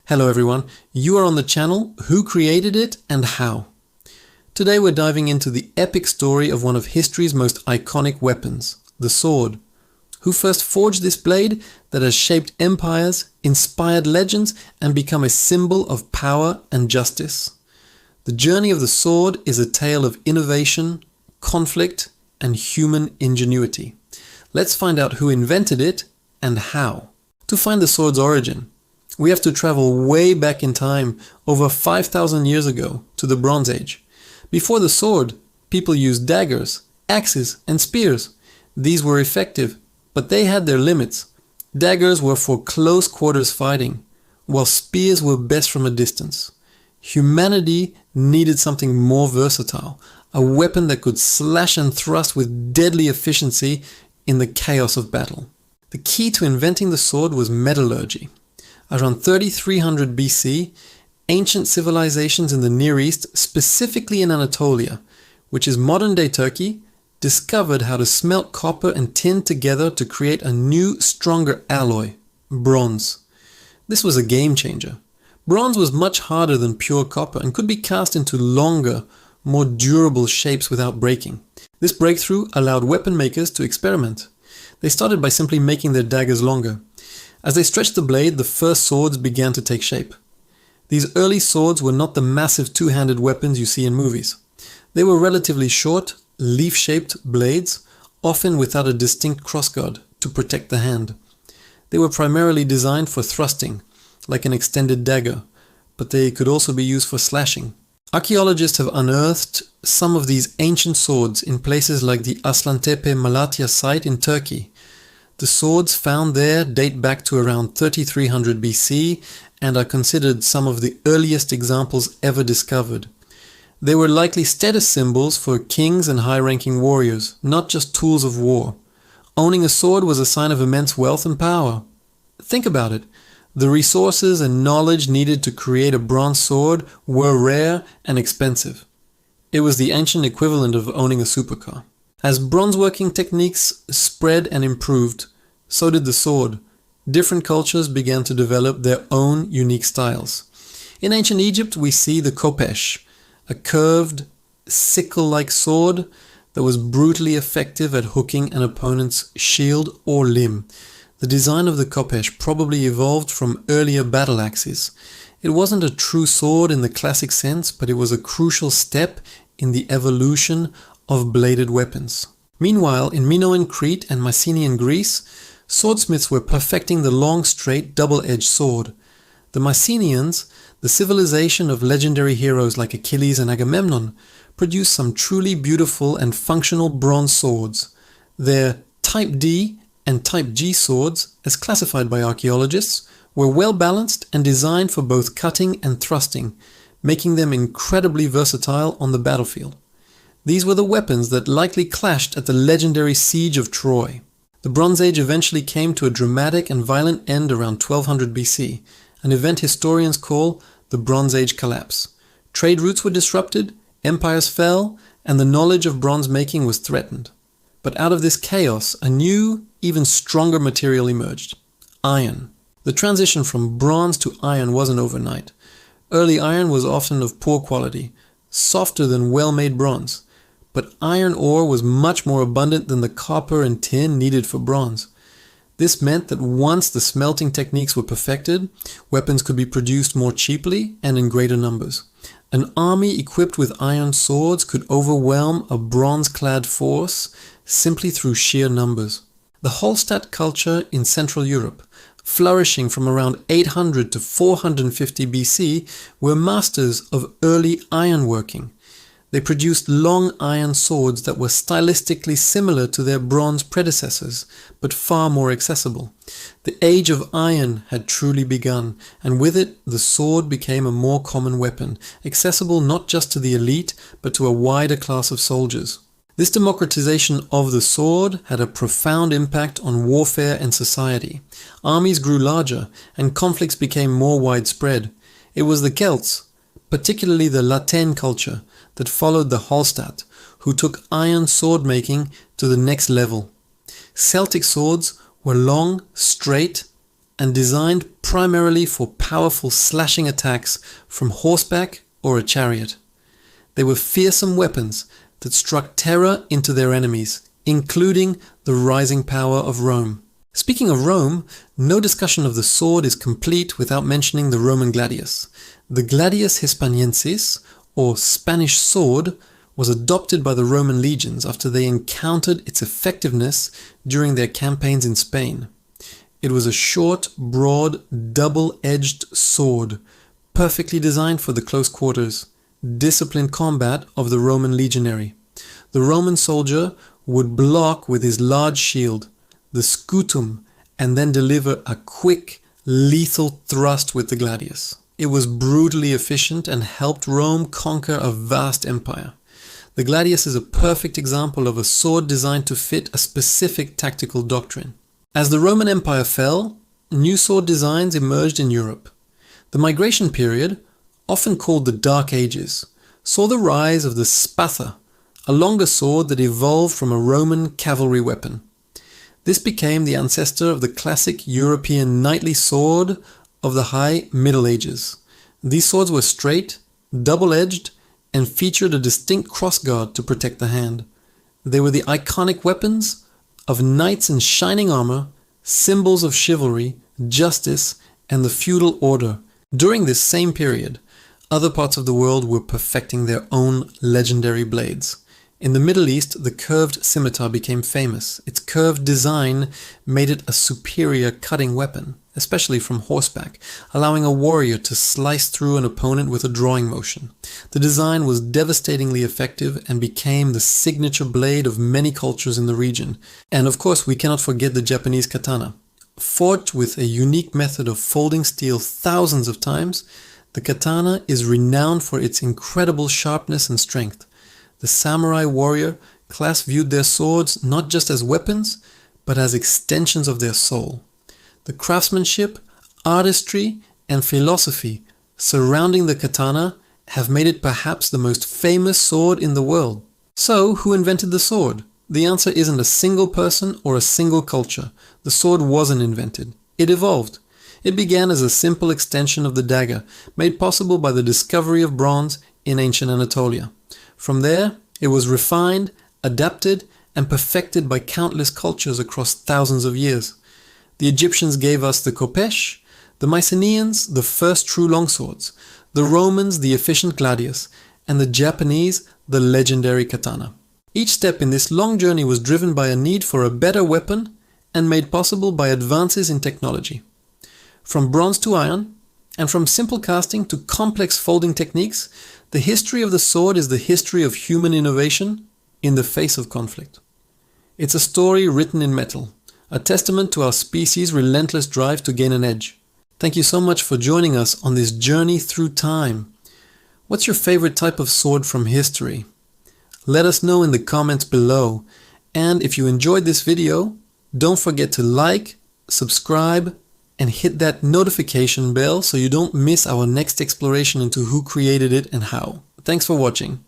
Hello everyone, you are on the channel Who Created It and How. Today we're diving into the epic story of one of history's most iconic weapons, the sword. Who first forged this blade that has shaped empires, inspired legends, and become a symbol of power and justice? The journey of the sword is a tale of innovation, conflict, and human ingenuity. Let's find out who invented it and how. To find the sword's origin, we have to travel way back in time, over 5,000 years ago, to the Bronze Age. Before the sword, people used daggers, axes, and spears. These were effective, but they had their limits. Daggers were for close quarters fighting, while spears were best from a distance. Humanity needed something more versatile, a weapon that could slash and thrust with deadly efficiency in the chaos of battle. The key to inventing the sword was metallurgy. Around 3300 BC, ancient civilizations in the Near East, specifically in Anatolia, which is modern-day Turkey, discovered how to smelt copper and tin together to create a new, stronger alloy, bronze. This was a game changer. Bronze was much harder than pure copper and could be cast into longer, more durable shapes without breaking. This breakthrough allowed weapon makers to experiment. They started by simply making their daggers longer. As they stretched the blade, the first swords began to take shape. These early swords were not the massive two-handed weapons you see in movies. They were relatively short, leaf-shaped blades, often without a distinct crossguard to protect the hand. They were primarily designed for thrusting, like an extended dagger, but they could also be used for slashing. Archaeologists have unearthed some of these ancient swords in places like the Aslantepe Malatya site in Turkey. The swords found there date back to around 3300 BC and are considered some of the earliest examples ever discovered. They were likely status symbols for kings and high-ranking warriors, not just tools of war. Owning a sword was a sign of immense wealth and power. Think about it. The resources and knowledge needed to create a bronze sword were rare and expensive. It was the ancient equivalent of owning a supercar. As bronze-working techniques spread and improved, so did the sword. Different cultures began to develop their own unique styles. In ancient Egypt, we see the khopesh, a curved, sickle-like sword that was brutally effective at hooking an opponent's shield or limb. The design of the khopesh probably evolved from earlier battle axes. It wasn't a true sword in the classic sense, but it was a crucial step in the evolution of bladed weapons. Meanwhile, in Minoan Crete and Mycenaean Greece, swordsmiths were perfecting the long, straight, double-edged sword. The Mycenaeans, the civilization of legendary heroes like Achilles and Agamemnon, produced some truly beautiful and functional bronze swords. Their Type D and Type G swords, as classified by archaeologists, were well-balanced and designed for both cutting and thrusting, making them incredibly versatile on the battlefield. These were the weapons that likely clashed at the legendary Siege of Troy. The Bronze Age eventually came to a dramatic and violent end around 1200 BC, an event historians call the Bronze Age collapse. Trade routes were disrupted, empires fell, and the knowledge of bronze making was threatened. But out of this chaos, a new, even stronger material emerged: iron. The transition from bronze to iron wasn't overnight. Early iron was often of poor quality, softer than well-made bronze. But iron ore was much more abundant than the copper and tin needed for bronze. This meant that once the smelting techniques were perfected, weapons could be produced more cheaply and in greater numbers. An army equipped with iron swords could overwhelm a bronze-clad force simply through sheer numbers. The Hallstatt culture in Central Europe, flourishing from around 800 to 450 BC, were masters of early ironworking. They produced long iron swords that were stylistically similar to their bronze predecessors, but far more accessible. The age of iron had truly begun, and with it, the sword became a more common weapon, accessible not just to the elite, but to a wider class of soldiers. This democratization of the sword had a profound impact on warfare and society. Armies grew larger, and conflicts became more widespread. It was the Celts, particularly the Latène culture, that followed the Hallstatt, who took iron sword making to the next level. Celtic swords were long, straight, and designed primarily for powerful slashing attacks from horseback or a chariot. They were fearsome weapons that struck terror into their enemies, including the rising power of Rome. Speaking of Rome, no discussion of the sword is complete without mentioning the Roman gladius. The gladius hispaniensis, or Spanish sword, was adopted by the Roman legions after they encountered its effectiveness during their campaigns in Spain. It was a short, broad, double-edged sword, perfectly designed for the close quarters, disciplined combat of the Roman legionary. The Roman soldier would block with his large shield, the scutum, and then deliver a quick, lethal thrust with the gladius. It was brutally efficient and helped Rome conquer a vast empire. The gladius is a perfect example of a sword designed to fit a specific tactical doctrine. As the Roman Empire fell, new sword designs emerged in Europe. The migration period, often called the Dark Ages, saw the rise of the spatha, a longer sword that evolved from a Roman cavalry weapon. This became the ancestor of the classic European knightly sword of the High Middle Ages. These swords were straight, double-edged, and featured a distinct crossguard to protect the hand. They were the iconic weapons of knights in shining armor, symbols of chivalry, justice, and the feudal order. During this same period, other parts of the world were perfecting their own legendary blades. In the Middle East, the curved scimitar became famous. Its curved design made it a superior cutting weapon, especially from horseback, allowing a warrior to slice through an opponent with a drawing motion. The design was devastatingly effective and became the signature blade of many cultures in the region. And of course, we cannot forget the Japanese katana. Forged with a unique method of folding steel thousands of times, the katana is renowned for its incredible sharpness and strength. The samurai warrior class viewed their swords not just as weapons, but as extensions of their soul. The craftsmanship, artistry, and philosophy surrounding the katana have made it perhaps the most famous sword in the world. So, who invented the sword? The answer isn't a single person or a single culture. The sword wasn't invented. It evolved. It began as a simple extension of the dagger, made possible by the discovery of bronze in ancient Anatolia. From there, it was refined, adapted, and perfected by countless cultures across thousands of years. The Egyptians gave us the khopesh, the Mycenaeans the first true longswords, the Romans the efficient gladius, and the Japanese the legendary katana. Each step in this long journey was driven by a need for a better weapon and made possible by advances in technology. From bronze to iron, and from simple casting to complex folding techniques, the history of the sword is the history of human innovation in the face of conflict. It's a story written in metal, a testament to our species' relentless drive to gain an edge. Thank you so much for joining us on this journey through time. What's your favorite type of sword from history? Let us know in the comments below. And if you enjoyed this video, don't forget to like, subscribe, and hit that notification bell so you don't miss our next exploration into who created it and how. Thanks for watching.